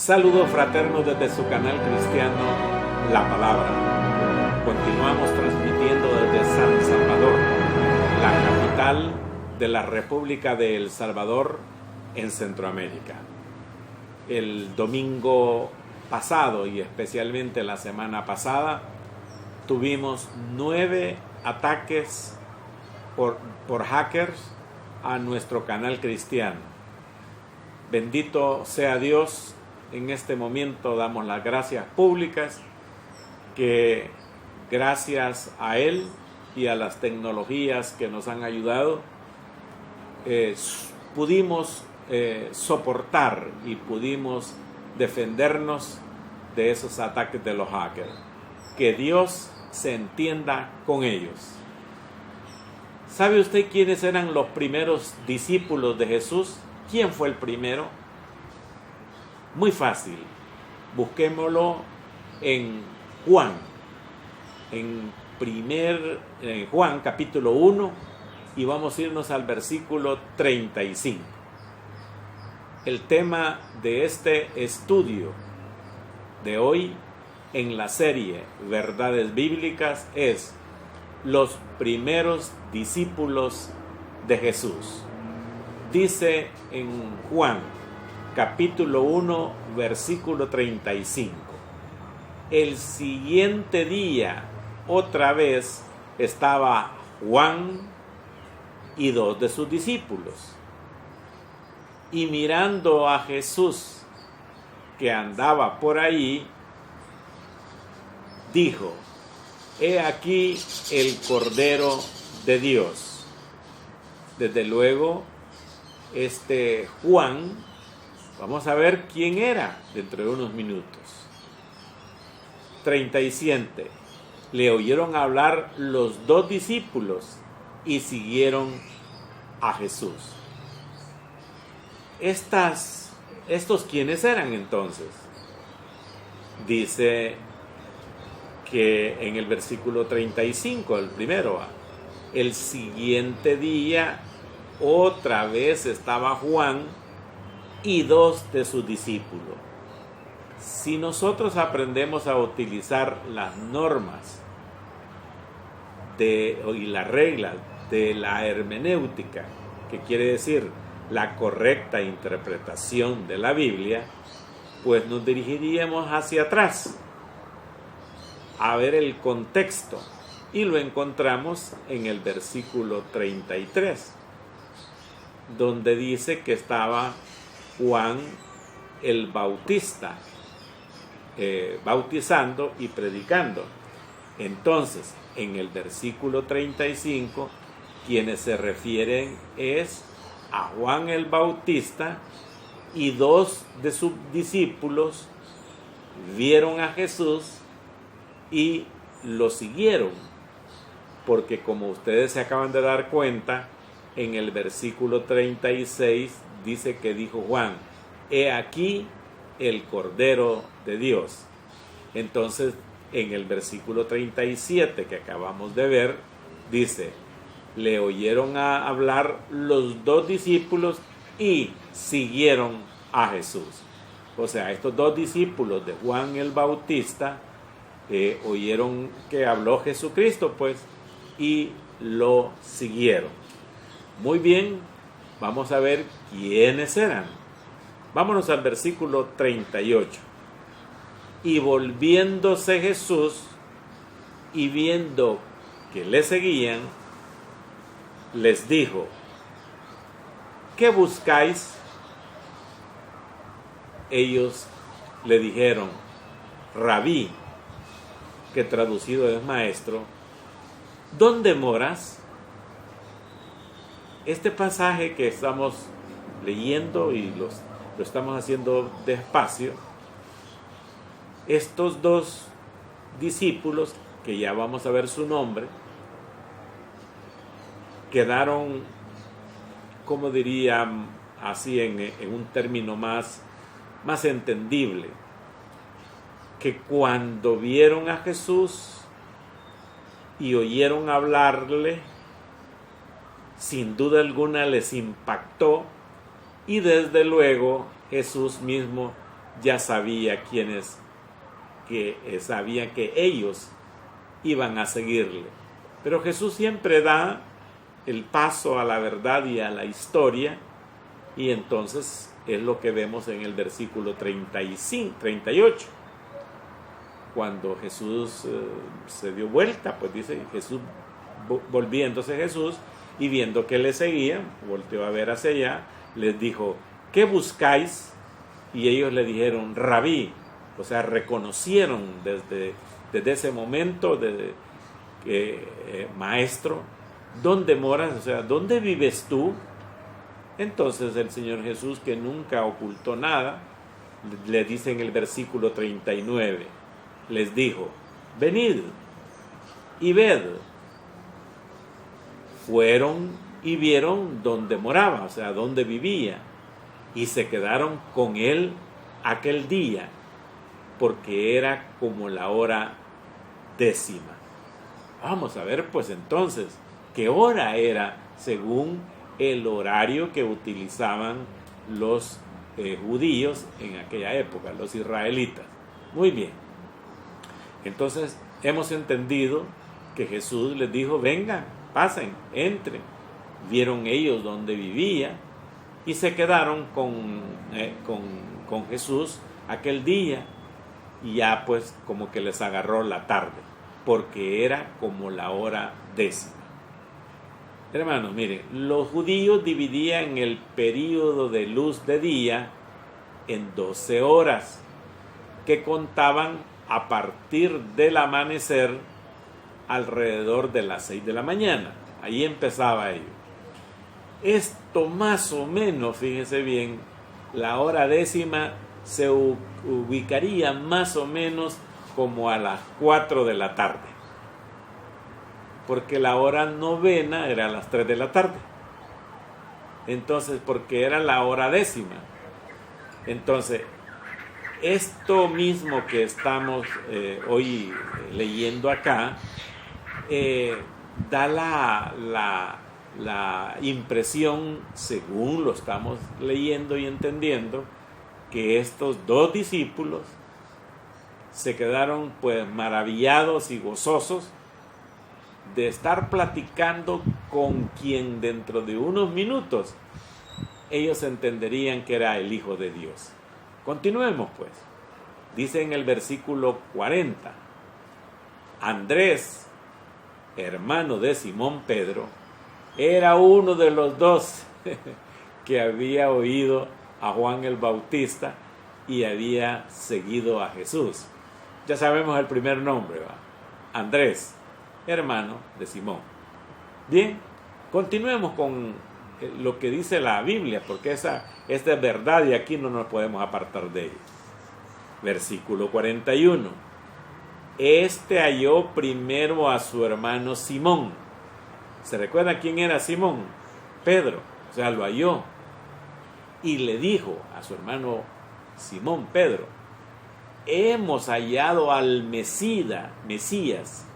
Saludos fraternos desde su canal cristiano La Palabra. Continuamos transmitiendo desde San Salvador, la capital de la República de El Salvador en Centroamérica. El domingo pasado y especialmente la semana pasada tuvimos 9 ataques por hackers a nuestro canal cristiano. Bendito sea Dios. En este momento damos las gracias públicas que gracias a Él y a las tecnologías que nos han ayudado pudimos soportar y pudimos defendernos de esos ataques de los hackers. Que Dios se entienda con ellos. ¿Sabe usted quiénes eran los primeros discípulos de Jesús? ¿Quién fue el primero? Muy fácil, busquémoslo en Juan, en Juan capítulo 1 y vamos a irnos al versículo 35. El tema de este estudio de hoy en la serie Verdades Bíblicas es los primeros discípulos de Jesús. Dice en Juan capítulo 1, versículo 35. El siguiente día, otra vez, estaba Juan y 2 de sus discípulos. Y mirando a Jesús, que andaba por ahí, dijo: He aquí el Cordero de Dios. Desde luego, Juan, vamos a ver quién era dentro de unos minutos. 37. Le oyeron hablar los 2 discípulos y siguieron a Jesús. ¿Estos quiénes eran entonces? Dice que en el versículo 35, el primero, el siguiente día otra vez estaba Juan y 2 de sus discípulos. Si nosotros aprendemos a utilizar las normas y las reglas de la hermenéutica, que quiere decir la correcta interpretación de la Biblia, pues nos dirigiríamos hacia atrás a ver el contexto y lo encontramos en el versículo 33, donde dice que estaba Juan el Bautista bautizando y predicando. Entonces, en el versículo 35, quienes se refieren es a Juan el Bautista y 2 de sus discípulos vieron a Jesús y lo siguieron, porque como ustedes se acaban de dar cuenta, en el versículo 36 dice que dijo Juan: He aquí el Cordero de Dios. Entonces, en el versículo 37 que acabamos de ver, dice: le oyeron a hablar los 2 discípulos y siguieron a Jesús. O sea, estos 2 discípulos de Juan el Bautista oyeron que habló Jesucristo, pues, y lo siguieron. Muy bien, vamos a ver quiénes eran. Vámonos al versículo 38. Y volviéndose Jesús y viendo que le seguían, les dijo: ¿qué buscáis? Ellos le dijeron: Rabí, que traducido es maestro, ¿dónde moras? Este pasaje que estamos leyendo y lo estamos haciendo despacio, estos 2 discípulos, que ya vamos a ver su nombre, quedaron, como diría así en un término más entendible, que cuando vieron a Jesús y oyeron hablarle, sin duda alguna les impactó y desde luego Jesús mismo ya sabía sabían que ellos iban a seguirle. Pero Jesús siempre da el paso a la verdad y a la historia, y entonces es lo que vemos en el versículo 38. Cuando Jesús se dio vuelta, pues dice Jesús, volviéndose Jesús y viendo que le seguían, volteó a ver hacia allá, les dijo: ¿qué buscáis? Y ellos le dijeron: Rabí. O sea, reconocieron desde ese momento, maestro, ¿dónde moras? O sea, ¿dónde vives tú? Entonces el Señor Jesús, que nunca ocultó nada, le dice en el versículo 39, les dijo: venid y ved. Fueron y vieron dónde moraba, o sea, dónde vivía, y se quedaron con él aquel día, porque era como la hora 10. Vamos a ver pues entonces qué hora era según el horario que utilizaban los judíos en aquella época, los israelitas. Muy bien. Entonces hemos entendido que Jesús les dijo: vengan, pasen, entren. Vieron ellos dónde vivía y se quedaron con Jesús aquel día, y ya pues como que les agarró la tarde, porque era como la hora 10. Hermanos, miren, los judíos dividían el período de luz de día en 12 horas, que contaban a partir del amanecer alrededor de las 6 de la mañana. Ahí empezaba ello. Esto más o menos, fíjense bien, la hora 10 se ubicaría más o menos como a las 4 de la tarde, porque la hora 9 era a las 3 de la tarde. Entonces, porque era la hora 10. Entonces, esto mismo que estamos hoy leyendo acá, da la impresión, según lo estamos leyendo y entendiendo, que estos dos discípulos se quedaron pues maravillados y gozosos de estar platicando con quien dentro de unos minutos ellos entenderían que era el Hijo de Dios. Continuemos pues. Dice en el versículo 40: Andrés, hermano de Simón Pedro, era uno de los dos que había oído a Juan el Bautista y había seguido a Jesús. Ya sabemos el primer nombre, ¿va? Andrés, hermano de Simón. Bien, continuemos con lo que dice la Biblia, porque esta es verdad y aquí no nos podemos apartar de ella. Versículo 41. Este halló primero a su hermano Simón. ¿Se recuerda quién era Simón? Pedro. O sea, lo halló. Y le dijo a su hermano Simón Pedro: hemos hallado al Mesías,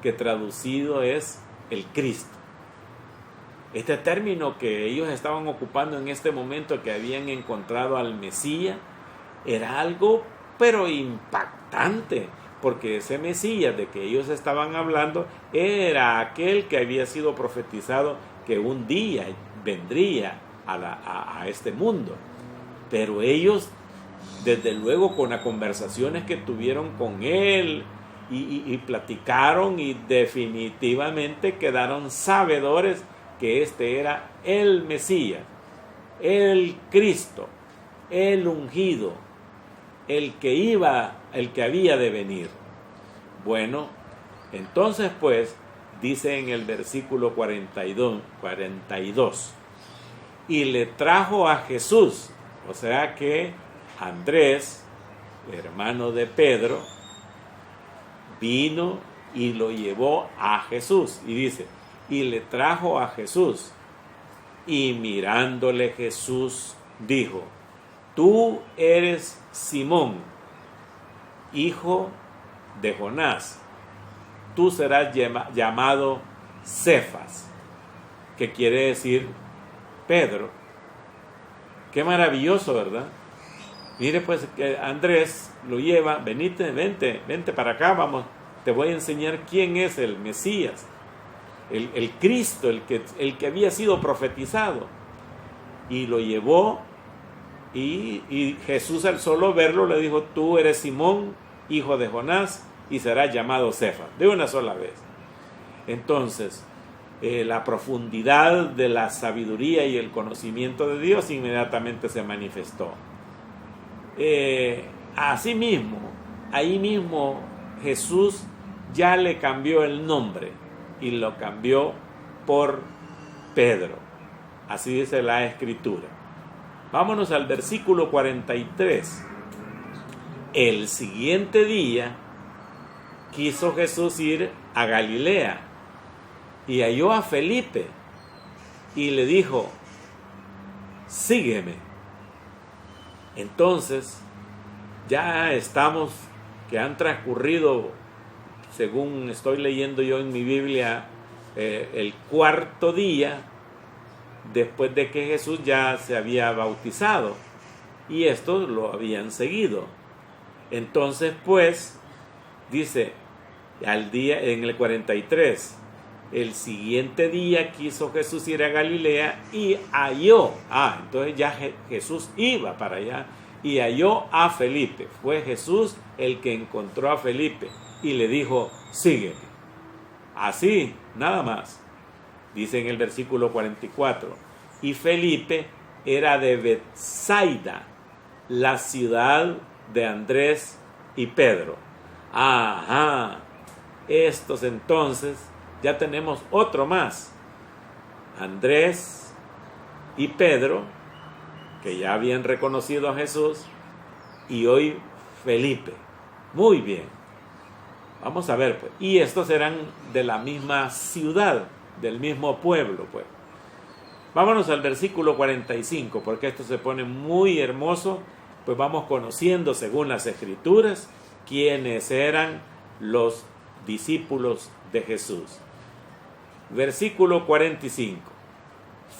que traducido es el Cristo. Este término que ellos estaban ocupando en este momento, que habían encontrado al Mesías, era algo pero impactante, porque ese Mesías de que ellos estaban hablando era aquel que había sido profetizado que un día vendría a este mundo. Pero ellos, desde luego, con las conversaciones que tuvieron con él y platicaron, y definitivamente quedaron sabedores que este era el Mesías, el Cristo, el ungido, el que había de venir. Bueno, entonces pues dice en el versículo 42, y le trajo a Jesús. O sea que Andrés, hermano de Pedro, vino y lo llevó a Jesús. Y dice: y le trajo a Jesús. Y mirándole Jesús dijo: tú eres Simón, hijo de Jonás. Tú serás llamado Cefas, que quiere decir Pedro. Qué maravilloso, ¿verdad? Mire pues que Andrés lo lleva, vente para acá, vamos, te voy a enseñar quién es el Mesías, el Cristo, el que había sido profetizado. Y lo llevó y Jesús al solo verlo le dijo, tú eres Simón, hijo de Jonás, y serás llamado Cefas, de una sola vez. Entonces, la profundidad de la sabiduría y el conocimiento de Dios inmediatamente se manifestó. Asimismo, ahí mismo Jesús ya le cambió el nombre y lo cambió por Pedro. Así dice la Escritura. Vámonos al versículo 43. El siguiente día quiso Jesús ir a Galilea y halló a Felipe y le dijo, sígueme. Entonces, ya estamos, que han transcurrido, según estoy leyendo yo en mi Biblia, el cuarto día después de que Jesús ya se había bautizado y estos lo habían seguido. Entonces, pues, dice, al día, en el 43, el siguiente día quiso Jesús ir a Galilea y halló, entonces ya Jesús iba para allá y halló a Felipe. Fue Jesús el que encontró a Felipe y le dijo, sígueme. Así, nada más. Dice en el versículo 44, y Felipe era de Betsaida, la ciudad de Andrés y Pedro. Estos entonces, ya tenemos otro más. Andrés y Pedro, que ya habían reconocido a Jesús, y hoy Felipe. Muy bien. Vamos a ver, pues. Y estos eran de la misma ciudad, del mismo pueblo, pues. Vámonos al versículo 45, porque esto se pone muy hermoso, pues vamos conociendo según las Escrituras quiénes eran los discípulos de Jesús. Versículo 45.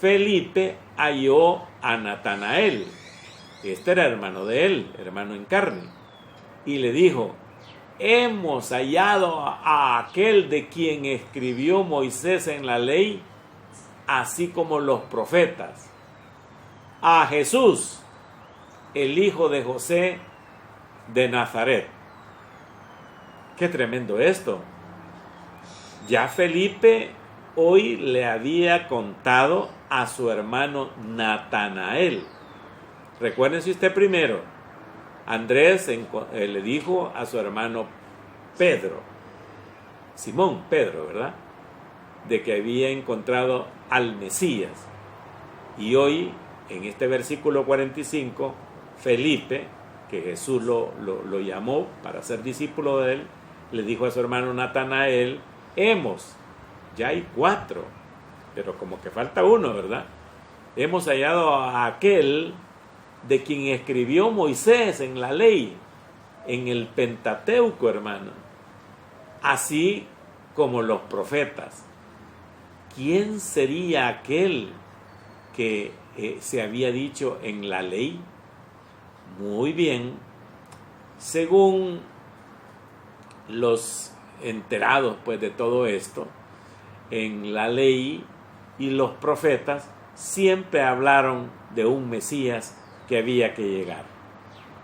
Felipe halló a Natanael, este era hermano de él, hermano en carne, y le dijo, hemos hallado a aquel de quien escribió Moisés en la ley, así como los profetas, a Jesús, el hijo de José de Nazaret. Qué tremendo esto. Ya Felipe hoy le había contado a su hermano Natanael. Recuérdense usted primero, Andrés le dijo a su hermano Pedro, Simón Pedro, ¿verdad?, de que había encontrado al Mesías. Y hoy, en este versículo 45, Felipe, que Jesús lo llamó para ser discípulo de él, le dijo a su hermano Natanael, ya hay 4, pero como que falta uno, ¿verdad? Hemos hallado a aquel de quien escribió Moisés en la ley, en el Pentateuco, hermano, así como los profetas. ¿Quién sería aquel que se había dicho en la ley? Muy bien, según los enterados pues de todo esto, en la ley y los profetas siempre hablaron de un Mesías que había que llegar.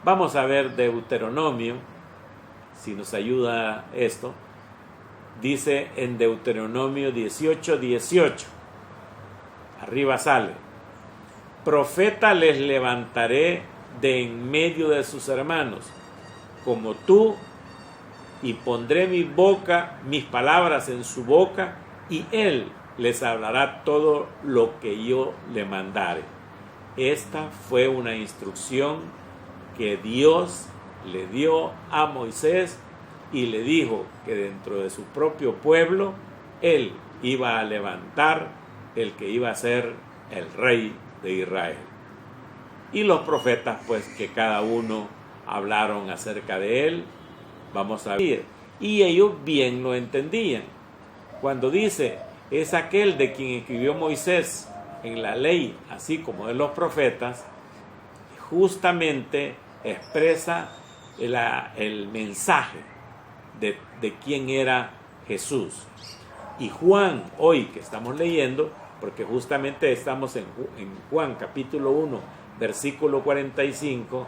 Vamos a ver Deuteronomio, si nos ayuda esto. Dice en Deuteronomio 18:18, arriba sale, profeta les levantaré de en medio de sus hermanos, como tú, y pondré mis palabras en su boca, y él les hablará todo lo que yo le mandare. Esta fue una instrucción que Dios le dio a Moisés y le dijo que dentro de su propio pueblo él iba a levantar el que iba a ser el rey de Israel. Y los profetas, pues, que cada uno hablaron acerca de él, vamos a ver, y ellos bien lo entendían. Cuando dice, es aquel de quien escribió Moisés en la ley, así como de los profetas, justamente expresa el mensaje de quién era Jesús. Y Juan, hoy que estamos leyendo, porque justamente estamos en Juan capítulo 1, versículo 45,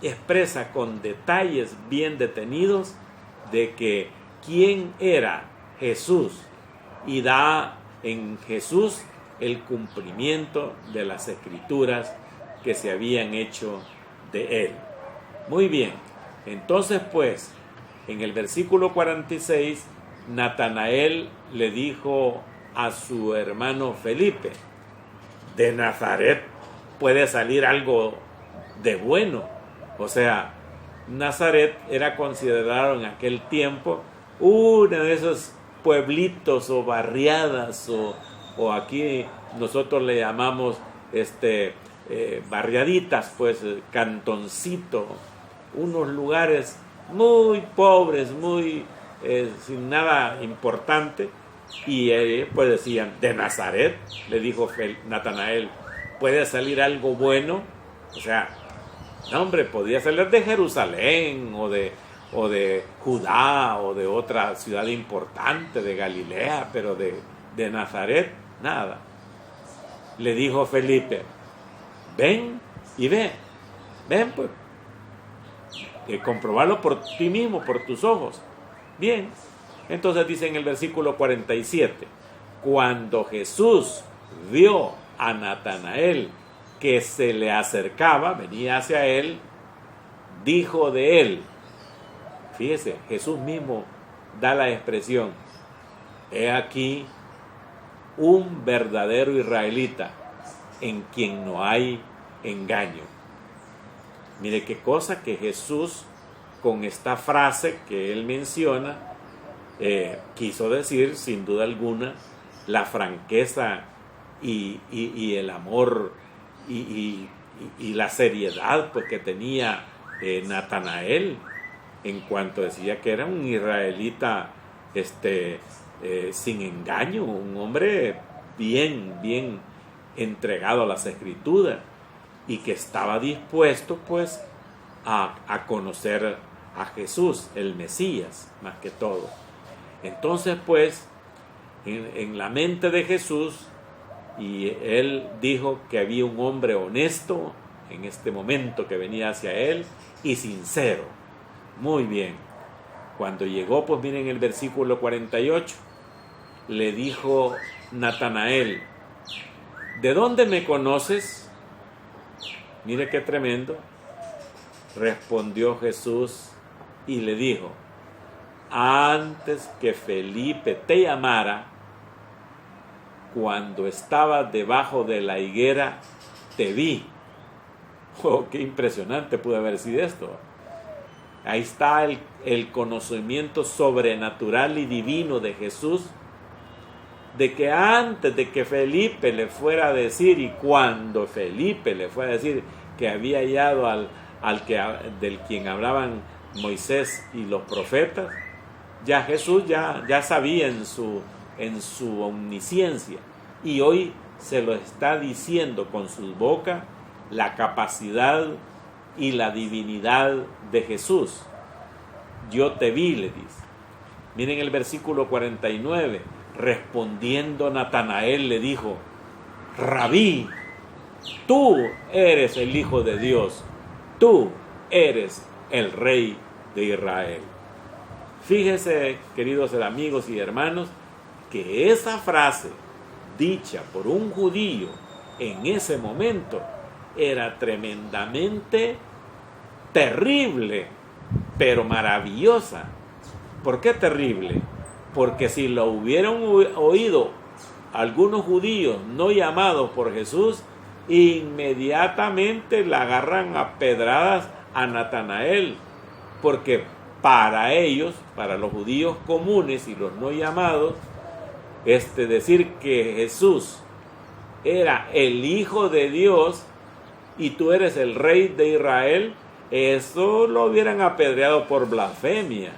expresa con detalles bien detenidos de que quién era Jesús, y da en Jesús el cumplimiento de las escrituras que se habían hecho de él. Muy bien, entonces pues, en el versículo 46, Natanael le dijo a su hermano Felipe: de Nazaret puede salir algo de bueno. O sea, Nazaret era considerado en aquel tiempo uno de esos pueblitos o barriadas, o aquí nosotros le llamamos barriaditas, pues cantoncito, unos lugares muy pobres, muy sin nada importante. Y pues decían: de Nazaret, le dijo Natanael, ¿puede salir algo bueno? O sea, no, hombre, podía salir de Jerusalén o de Judá o de otra ciudad importante, de Galilea, pero de Nazaret, nada. Le dijo Felipe: ven y ve, ven pues, comprobarlo por ti mismo, por tus ojos. Bien, entonces dice en el versículo 47, cuando Jesús vio a Natanael que se le acercaba, venía hacia él, dijo de él, fíjese, Jesús mismo da la expresión: he aquí un verdadero israelita en quien no hay engaño. Mire qué cosa que Jesús, con esta frase que él menciona, quiso decir sin duda alguna la franqueza y el amor y la seriedad pues, que tenía Natanael, en cuanto decía que era un israelita sin engaño, un hombre bien entregado a las escrituras, y que estaba dispuesto pues a conocer a Jesús, el Mesías, más que todo. Entonces pues en la mente de Jesús, y él dijo que había un hombre honesto en este momento que venía hacia él y sincero. Muy bien, cuando llegó, pues miren el versículo 48, le dijo Natanael: ¿de dónde me conoces? Mire qué tremendo. Respondió Jesús y le dijo: antes que Felipe te llamara, cuando estabas debajo de la higuera, te vi. Oh, qué impresionante pudo haber sido esto. Ahí está el conocimiento sobrenatural y divino de Jesús, de que antes de que Felipe le fuera a decir, y cuando Felipe le fue a decir que había hallado del quien hablaban Moisés y los profetas, ya Jesús ya sabía en su omnisciencia, y hoy se lo está diciendo con su boca la capacidad y la divinidad de Jesús. Yo te vi, le dice. Miren el versículo 49, respondiendo Natanael le dijo: Rabí, tú eres el Hijo de Dios, tú eres el Rey de Israel. Fíjese, queridos amigos y hermanos, que esa frase dicha por un judío en ese momento era tremendamente terrible, pero maravillosa. ¿Por qué terrible? Porque si lo hubieran oído algunos judíos no llamados por Jesús, inmediatamente la agarran a pedradas a Natanael, porque para ellos, para los judíos comunes y los no llamados, decir que Jesús era el Hijo de Dios y tú eres el Rey de Israel, eso lo hubieran apedreado por blasfemia.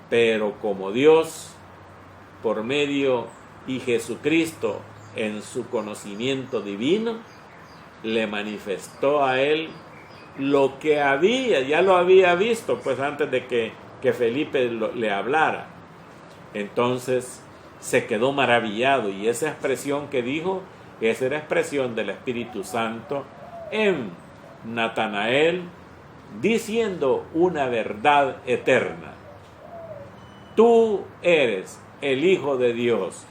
Pero como Dios, por medio y Jesucristo en su conocimiento divino, le manifestó a él lo que ya lo había visto, pues antes de que Felipe le hablara. Entonces se quedó maravillado, y esa expresión que dijo, esa era expresión del Espíritu Santo en Natanael, diciendo una verdad eterna. Tú eres el Hijo de Dios,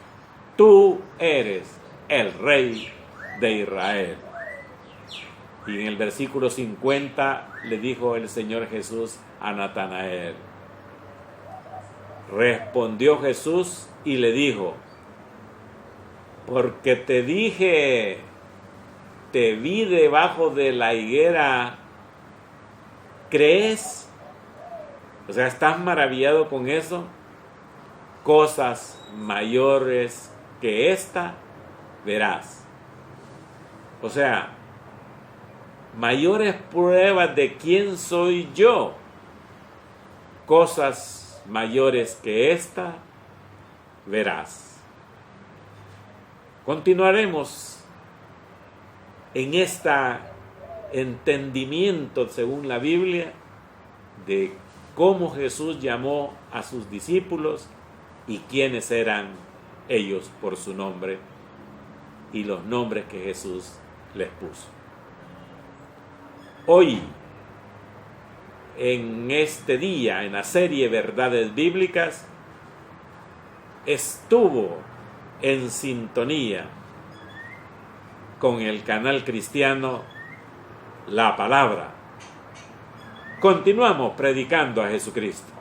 tú eres el Rey de Israel. Y en el versículo 50 le dijo el Señor Jesús a Natanael. Respondió Jesús y le dijo: porque te dije, te vi debajo de la higuera, ¿crees? O sea, ¿estás maravillado con eso? Cosas mayores que esta verás. O sea, mayores pruebas de quién soy yo. Cosas mayores que esta verás. Continuaremos en este entendimiento, según la Biblia, de cómo Jesús llamó a sus discípulos y quiénes eran ellos por su nombre y los nombres que Jesús les puso. Hoy, en este día, en la serie Verdades Bíblicas, estuvo en sintonía con el canal cristiano La Palabra. Continuamos predicando a Jesucristo.